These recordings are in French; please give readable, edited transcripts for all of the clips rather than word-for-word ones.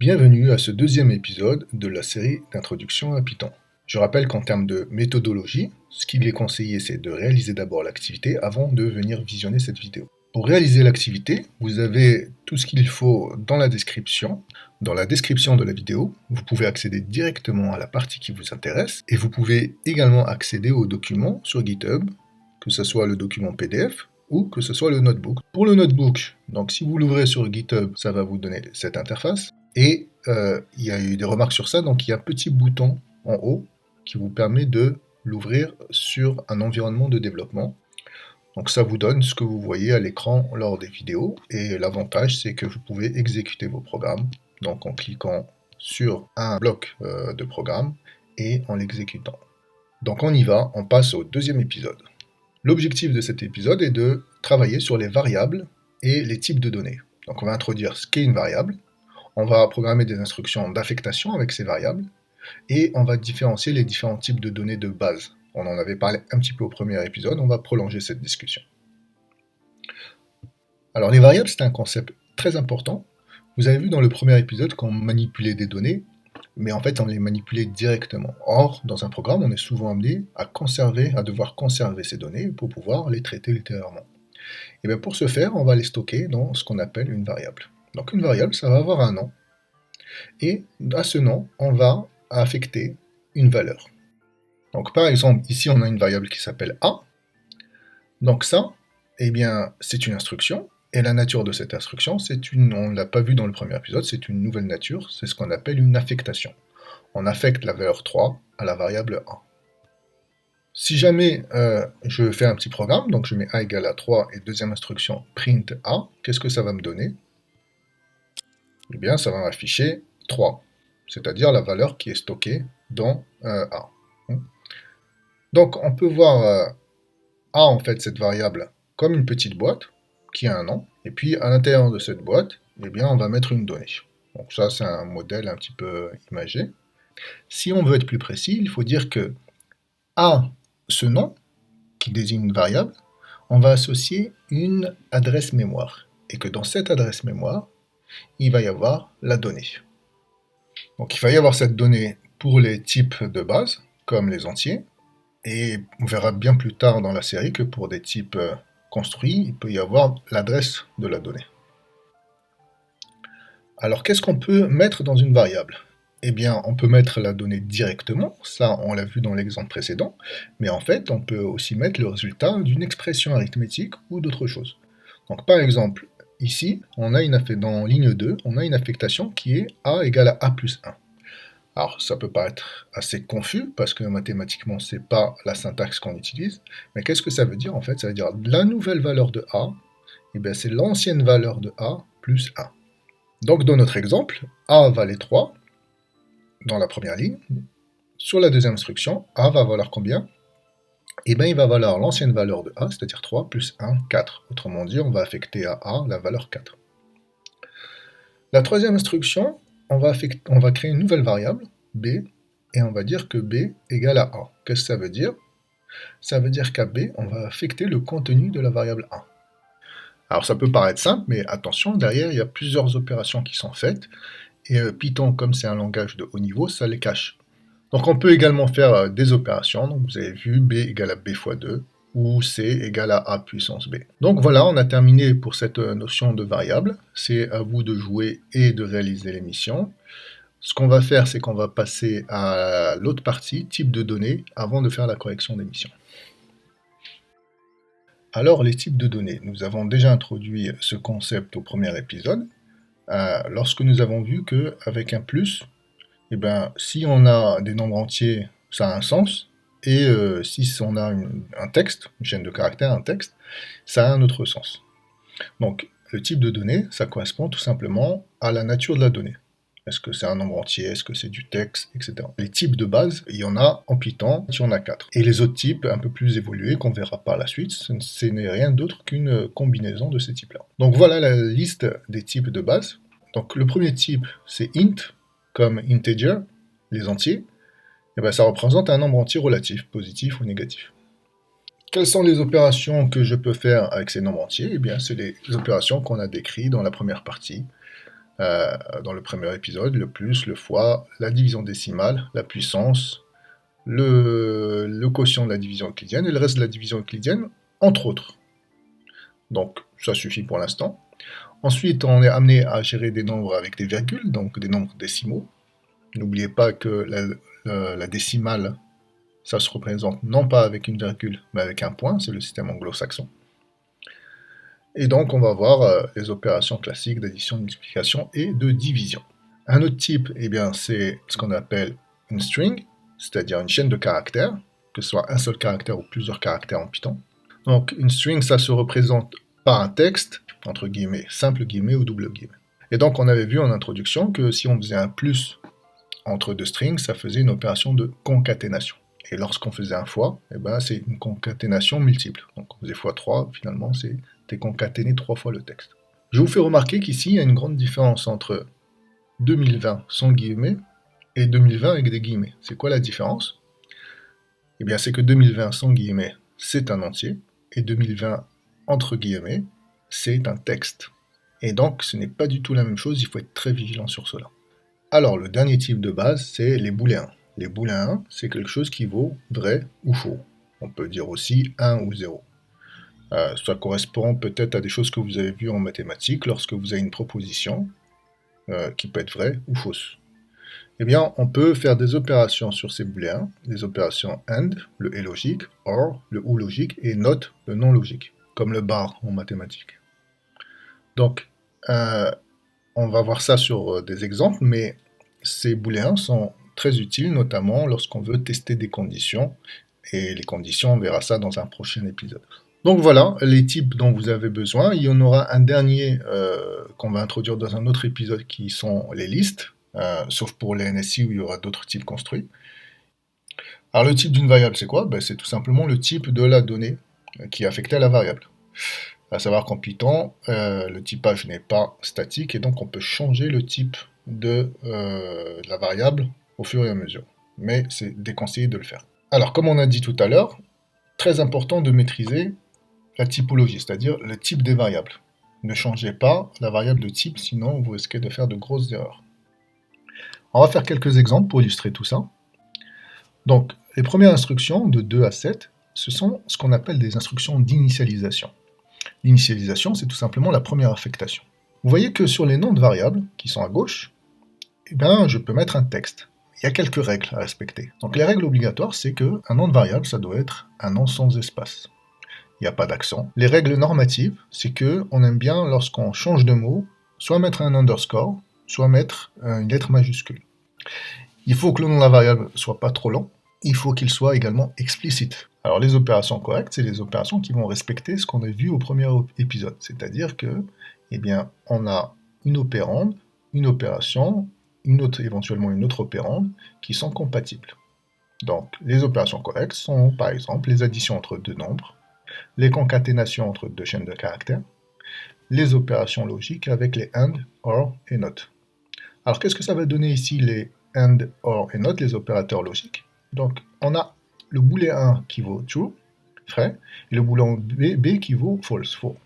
Bienvenue à ce deuxième épisode de la série d'introduction à Python. Je rappelle qu'en termes de méthodologie, ce qu'il est conseillé, c'est de réaliser d'abord l'activité avant de venir visionner cette vidéo. Pour réaliser l'activité, vous avez tout ce qu'il faut dans la description. Dans la description de la vidéo, vous pouvez accéder directement à la partie qui vous intéresse et vous pouvez également accéder aux documents sur GitHub, que ce soit le document PDF ou que ce soit le notebook. Pour le notebook, donc si vous l'ouvrez sur GitHub, ça va vous donner cette interface. Et il y a eu des remarques sur ça, donc il y a un petit bouton en haut qui vous permet de l'ouvrir sur un environnement de développement. Donc ça vous donne ce que vous voyez à l'écran lors des vidéos, et l'avantage c'est que vous pouvez exécuter vos programmes, donc en cliquant sur un bloc de programme et en l'exécutant. Donc on y va, on passe au deuxième épisode. L'objectif de cet épisode est de travailler sur les variables et les types de données. Donc on va introduire ce qu'est une variable, on va programmer des instructions d'affectation avec ces variables, et on va différencier les différents types de données de base. On en avait parlé un petit peu au premier épisode, on va prolonger cette discussion. Alors les variables, c'est un concept très important. Vous avez vu dans le premier épisode qu'on manipulait des données, mais en fait on les manipulait directement. Or, dans un programme, on est souvent amené à devoir conserver ces données pour pouvoir les traiter ultérieurement. Et bien pour ce faire, on va les stocker dans ce qu'on appelle une variable. Donc une variable, ça va avoir un nom, et à ce nom, on va affecter une valeur. Donc par exemple, ici on a une variable qui s'appelle A. Donc ça, eh bien, c'est une instruction, et la nature de cette instruction, on ne l'a pas vu dans le premier épisode, c'est une nouvelle nature, c'est ce qu'on appelle une affectation. On affecte la valeur 3 à la variable A. Si jamais je fais un petit programme, donc je mets A égale à 3 et deuxième instruction print A, qu'est-ce que ça va me donner? Eh bien, ça va m'afficher 3, c'est-à-dire la valeur qui est stockée dans A. Donc, on peut voir A, en fait, cette variable, comme une petite boîte qui a un nom, et puis à l'intérieur de cette boîte, eh bien, on va mettre une donnée. Donc ça, c'est un modèle un petit peu imagé. Si on veut être plus précis, il faut dire que à ce nom, qui désigne une variable, on va associer une adresse mémoire, et que dans cette adresse mémoire, il va y avoir la donnée. Donc il va y avoir cette donnée pour les types de base, comme les entiers, et on verra bien plus tard dans la série que pour des types construits, il peut y avoir l'adresse de la donnée. Alors qu'est-ce qu'on peut mettre dans une variable? Eh bien, on peut mettre la donnée directement, ça on l'a vu dans l'exemple précédent, mais en fait on peut aussi mettre le résultat d'une expression arithmétique ou d'autre chose. Donc par exemple, ici, dans ligne 2, on a une affectation qui est A égale à A plus 1. Alors, ça peut paraître assez confus, parce que mathématiquement, c'est pas la syntaxe qu'on utilise, mais qu'est-ce que ça veut dire en fait? Ça veut dire la nouvelle valeur de A, eh bien, c'est l'ancienne valeur de A plus 1. Donc, dans notre exemple, A valait 3, dans la première ligne. Sur la deuxième instruction, A va valoir combien? Eh bien, il va valoir l'ancienne valeur de A, c'est-à-dire 3 plus 1, 4. Autrement dit, on va affecter à A la valeur 4. La troisième instruction, on va créer une nouvelle variable, B, et on va dire que B égale à A. Qu'est-ce que ça veut dire? Ça veut dire qu'à B, on va affecter le contenu de la variable A. Alors ça peut paraître simple, mais attention, derrière, il y a plusieurs opérations qui sont faites, et Python, comme c'est un langage de haut niveau, ça les cache. Donc on peut également faire des opérations, donc vous avez vu B égale à B fois 2, ou C égale à A puissance B. Donc voilà, on a terminé pour cette notion de variable. C'est à vous de jouer et de réaliser les missions. Ce qu'on va faire, c'est qu'on va passer à l'autre partie, type de données, avant de faire la correction des missions. Alors les types de données, nous avons déjà introduit ce concept au premier épisode, lorsque nous avons vu qu'avec un plus, eh ben, si on a des nombres entiers, ça a un sens, et si on a un texte, une chaîne de caractères, un texte, ça a un autre sens. Donc, le type de données, ça correspond tout simplement à la nature de la donnée. Est-ce que c'est un nombre entier, est-ce que c'est du texte, etc. Les types de base, il y en a en Python, il y en a 4. Et les autres types, un peu plus évolués, qu'on verra par la suite, ce n'est rien d'autre qu'une combinaison de ces types-là. Donc voilà la liste des types de base. Donc le premier type, c'est int, comme integer, les entiers. Et bien ça représente un nombre entier relatif, positif ou négatif. Quelles sont les opérations que je peux faire avec ces nombres entiers? Eh bien, c'est les opérations qu'on a décrites dans la première partie. dans le premier épisode, le plus, le fois, la division décimale, la puissance, le quotient de la division euclidienne et le reste de la division euclidienne, entre autres. Donc ça suffit pour l'instant. Ensuite, on est amené à gérer des nombres avec des virgules, donc des nombres décimaux. N'oubliez pas que la décimale, ça se représente non pas avec une virgule, mais avec un point, c'est le système anglo-saxon. Et donc, on va voir les opérations classiques d'addition, de multiplication et de division. Un autre type, eh bien, c'est ce qu'on appelle une string, c'est-à-dire une chaîne de caractères, que ce soit un seul caractère ou plusieurs caractères en Python. Donc, une string, ça se représente par un texte, entre guillemets, simple guillemets ou double guillemets. Et donc, on avait vu en introduction que si on faisait un plus entre deux strings, ça faisait une opération de concaténation. Et lorsqu'on faisait un fois, eh ben, c'est une concaténation multiple. Donc, on faisait x3, finalement, c'était concaténer 3 fois le texte. Je vous fais remarquer qu'ici, il y a une grande différence entre 2020 sans guillemets et 2020 avec des guillemets. C'est quoi la différence? Eh bien, c'est que 2020 sans guillemets, c'est un entier, et 2020 entre guillemets, c'est un texte. Et donc, ce n'est pas du tout la même chose, il faut être très vigilant sur cela. Alors, le dernier type de base, c'est les booléens. Les booléens, c'est quelque chose qui vaut vrai ou faux. On peut dire aussi 1 ou 0. Ça correspond peut-être à des choses que vous avez vues en mathématiques lorsque vous avez une proposition qui peut être vraie ou fausse. Eh bien, on peut faire des opérations sur ces booléens, des opérations AND, le et logique, OR, le ou logique, et NOT, le non logique, comme le bar en mathématiques. Donc, on va voir ça sur des exemples, mais ces booléens sont très utiles, notamment lorsqu'on veut tester des conditions, et les conditions, on verra ça dans un prochain épisode. Donc voilà, les types dont vous avez besoin. Il y en aura un dernier qu'on va introduire dans un autre épisode qui sont les listes, sauf pour les NSI où il y aura d'autres types construits. Alors le type d'une variable, c'est quoi? C'est tout simplement le type de la donnée qui est affectée à la variable. À savoir qu'en Python, le typage n'est pas statique et donc on peut changer le type de la variable au fur et à mesure. Mais c'est déconseillé de le faire. Alors comme on a dit tout à l'heure, très important de maîtriser la typologie, c'est-à-dire le type des variables. Ne changez pas la variable de type, sinon vous risquez de faire de grosses erreurs. On va faire quelques exemples pour illustrer tout ça. Donc, les premières instructions de 2 à 7, ce sont ce qu'on appelle des instructions d'initialisation. L'initialisation, c'est tout simplement la première affectation. Vous voyez que sur les noms de variables, qui sont à gauche, eh bien, je peux mettre un texte. Il y a quelques règles à respecter. Donc les règles obligatoires, c'est qu'un nom de variable, ça doit être un nom sans espace. Il n'y a pas d'accent. Les règles normatives, c'est qu'on aime bien, lorsqu'on change de mot, soit mettre un underscore, soit mettre une lettre majuscule. Il faut que le nom de la variable soit pas trop long, il faut qu'il soit également explicite. Alors les opérations correctes, c'est les opérations qui vont respecter ce qu'on a vu au premier épisode, c'est-à-dire que, eh bien, on a une opérande, une opération, éventuellement une autre opérande, qui sont compatibles. Donc les opérations correctes sont par exemple les additions entre deux nombres, les concaténations entre deux chaînes de caractères, les opérations logiques avec les AND, OR et NOT. Alors qu'est-ce que ça va donner ici les AND, OR et NOT, les opérateurs logiques? Donc on a le booléen 1 qui vaut true, vrai, et le booléen B qui vaut false, faux.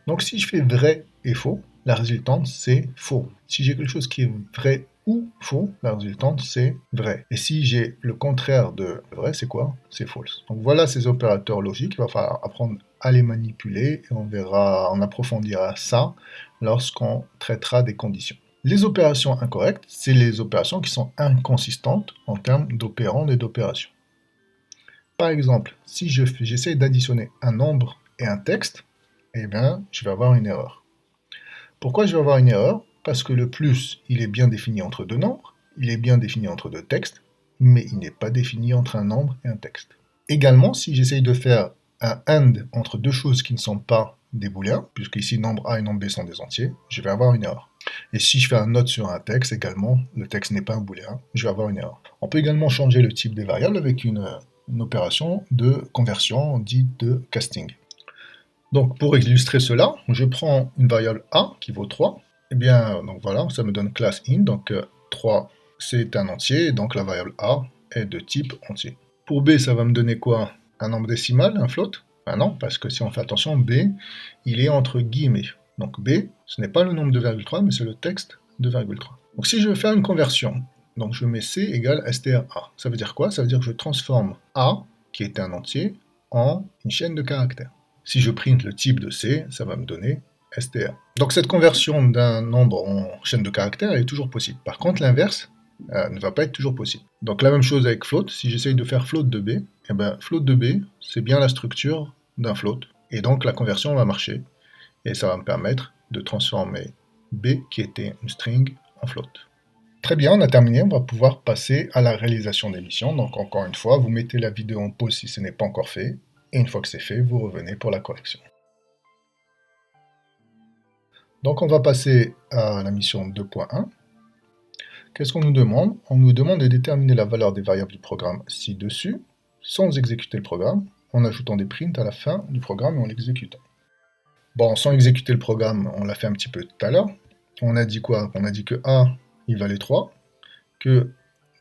Donc si je fais vrai et faux, la résultante c'est faux. Si j'ai quelque chose qui est vrai ou faux, la résultante c'est vrai. Et si j'ai le contraire de vrai, c'est quoi? C'est false. Donc voilà ces opérateurs logiques, il va falloir apprendre à les manipuler et on approfondira ça lorsqu'on traitera des conditions. Les opérations incorrectes, c'est les opérations qui sont inconsistantes en termes d'opérandes et d'opérations. Par exemple, si j'essaie d'additionner un nombre et un texte, eh bien, je vais avoir une erreur. Pourquoi je vais avoir une erreur? Parce que le plus, il est bien défini entre deux nombres, il est bien défini entre deux textes, mais il n'est pas défini entre un nombre et un texte. Également, si j'essaye de faire un AND entre deux choses qui ne sont pas des booléens, puisque ici nombre A et nombre B sont des entiers, je vais avoir une erreur. Et si je fais un NOT sur un texte, également, le texte n'est pas un booléen, je vais avoir une erreur. On peut également changer le type des variables avec une opération de conversion dite de casting. Donc pour illustrer cela, je prends une variable A qui vaut 3. Et bien, donc voilà, ça me donne class int, donc 3 c'est un entier, donc la variable A est de type entier. Pour B, ça va me donner quoi? Un nombre décimal, un float? Ben non, parce que si on fait attention, B, il est entre guillemets. Donc B, ce n'est pas le nombre 2,3, mais c'est le texte 2,3. Donc si je veux faire une conversion, donc je mets C égale str A. Ça veut dire quoi? Ça veut dire que je transforme A, qui était un entier, en une chaîne de caractères. Si je print le type de C, ça va me donner str. Donc cette conversion d'un nombre en chaîne de caractères est toujours possible. Par contre, l'inverse ne va pas être toujours possible. Donc la même chose avec float. Si j'essaye de faire float de B, eh ben, float de B, c'est bien la structure d'un float. Et donc la conversion va marcher. Et ça va me permettre de transformer B, qui était une string, en float. Très bien, on a terminé, on va pouvoir passer à la réalisation des missions. Donc encore une fois, vous mettez la vidéo en pause si ce n'est pas encore fait, et une fois que c'est fait, vous revenez pour la correction. Donc on va passer à la mission 2.1. Qu'est-ce qu'on nous demande? On nous demande de déterminer la valeur des variables du programme ci-dessus, sans exécuter le programme, en ajoutant des prints à la fin du programme et en l'exécutant. Bon, sans exécuter le programme, on l'a fait un petit peu tout à l'heure. On a dit quoi? On a dit que A, il valait 3, que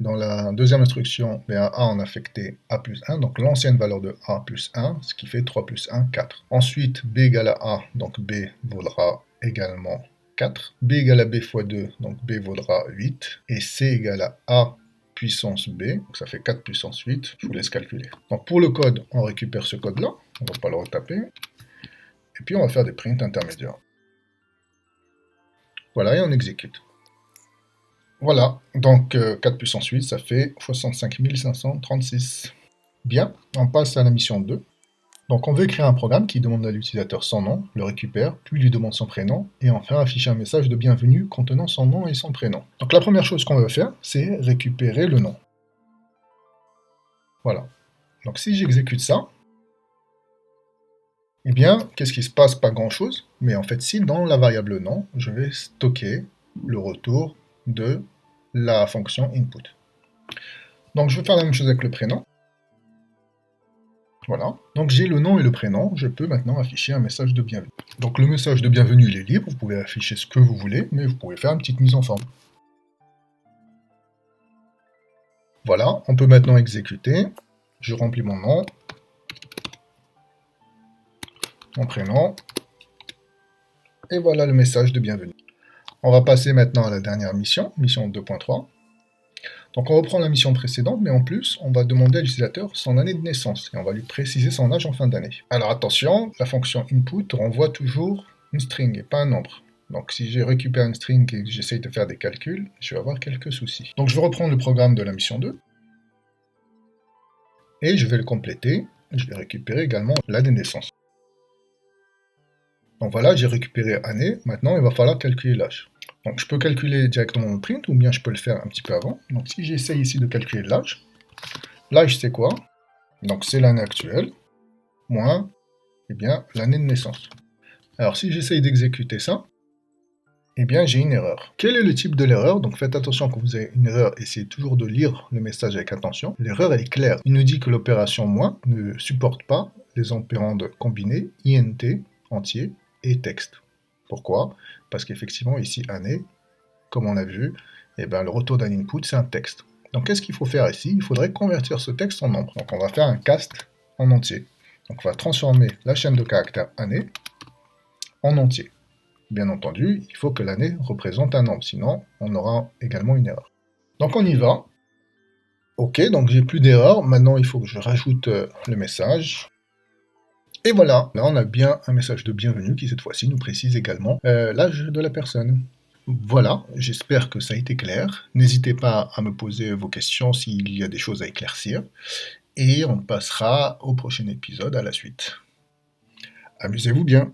dans la deuxième instruction, à A, on a affecté A plus 1, donc l'ancienne valeur de A plus 1, ce qui fait 3 plus 1, 4. Ensuite, B égale à A, donc B vaudra également 4. B égale à B fois 2, donc B vaudra 8. Et C égale à A puissance B, donc ça fait 4 puissance 8, je vous laisse calculer. Donc pour le code, on récupère ce code-là, on ne va pas le retaper. Et puis on va faire des prints intermédiaires. Voilà, et on exécute. Voilà, donc 4 puissance 8, ça fait 65 536. Bien, on passe à la mission 2. Donc on veut créer un programme qui demande à l'utilisateur son nom, le récupère, puis lui demande son prénom, et enfin afficher un message de bienvenue contenant son nom et son prénom. Donc la première chose qu'on va faire, c'est récupérer le nom. Voilà. Donc si j'exécute ça, eh bien, qu'est-ce qui se passe? Pas grand-chose, mais en fait, si dans la variable nom, je vais stocker le retour de la fonction input. Donc je vais faire la même chose avec le prénom. Voilà, donc j'ai le nom et le prénom, je peux maintenant afficher un message de bienvenue. Donc le message de bienvenue, il est libre, vous pouvez afficher ce que vous voulez, mais vous pouvez faire une petite mise en forme. Voilà, on peut maintenant exécuter. Je remplis mon nom, mon prénom, et voilà le message de bienvenue. On va passer maintenant à la dernière mission, mission 2.3. Donc on reprend la mission précédente, mais en plus, on va demander à l'utilisateur son année de naissance, et on va lui préciser son âge en fin d'année. Alors attention, la fonction input renvoie toujours une string et pas un nombre. Donc si j'ai récupéré une string et que j'essaye de faire des calculs, je vais avoir quelques soucis. Donc je vais reprendre le programme de la mission 2, et je vais le compléter. Je vais récupérer également l'année de naissance. Donc voilà, j'ai récupéré année, maintenant il va falloir calculer l'âge. Donc je peux calculer directement mon print, ou bien je peux le faire un petit peu avant. Donc si j'essaye ici de calculer l'âge c'est quoi? Donc c'est l'année actuelle, moins, eh bien, l'année de naissance. Alors si j'essaye d'exécuter ça, eh bien j'ai une erreur. Quel est le type de l'erreur? Donc faites attention quand vous avez une erreur, essayez toujours de lire le message avec attention. L'erreur elle est claire. Il nous dit que l'opération moins ne supporte pas les opérandes combinés, int, entier, et texte. Pourquoi? Parce qu'effectivement, ici, année, comme on a vu, eh ben, le retour d'un input, c'est un texte. Donc, qu'est-ce qu'il faut faire ici? Il faudrait convertir ce texte en nombre. Donc, on va faire un cast en entier. Donc, on va transformer la chaîne de caractères année en entier. Bien entendu, il faut que l'année représente un nombre, sinon, on aura également une erreur. Donc, on y va. Ok, donc j'ai plus d'erreur. Maintenant, il faut que je rajoute le message. Et voilà, là on a bien un message de bienvenue qui cette fois-ci nous précise également l'âge de la personne. Voilà, j'espère que ça a été clair. N'hésitez pas à me poser vos questions s'il y a des choses à éclaircir. Et on passera au prochain épisode à la suite. Amusez-vous bien!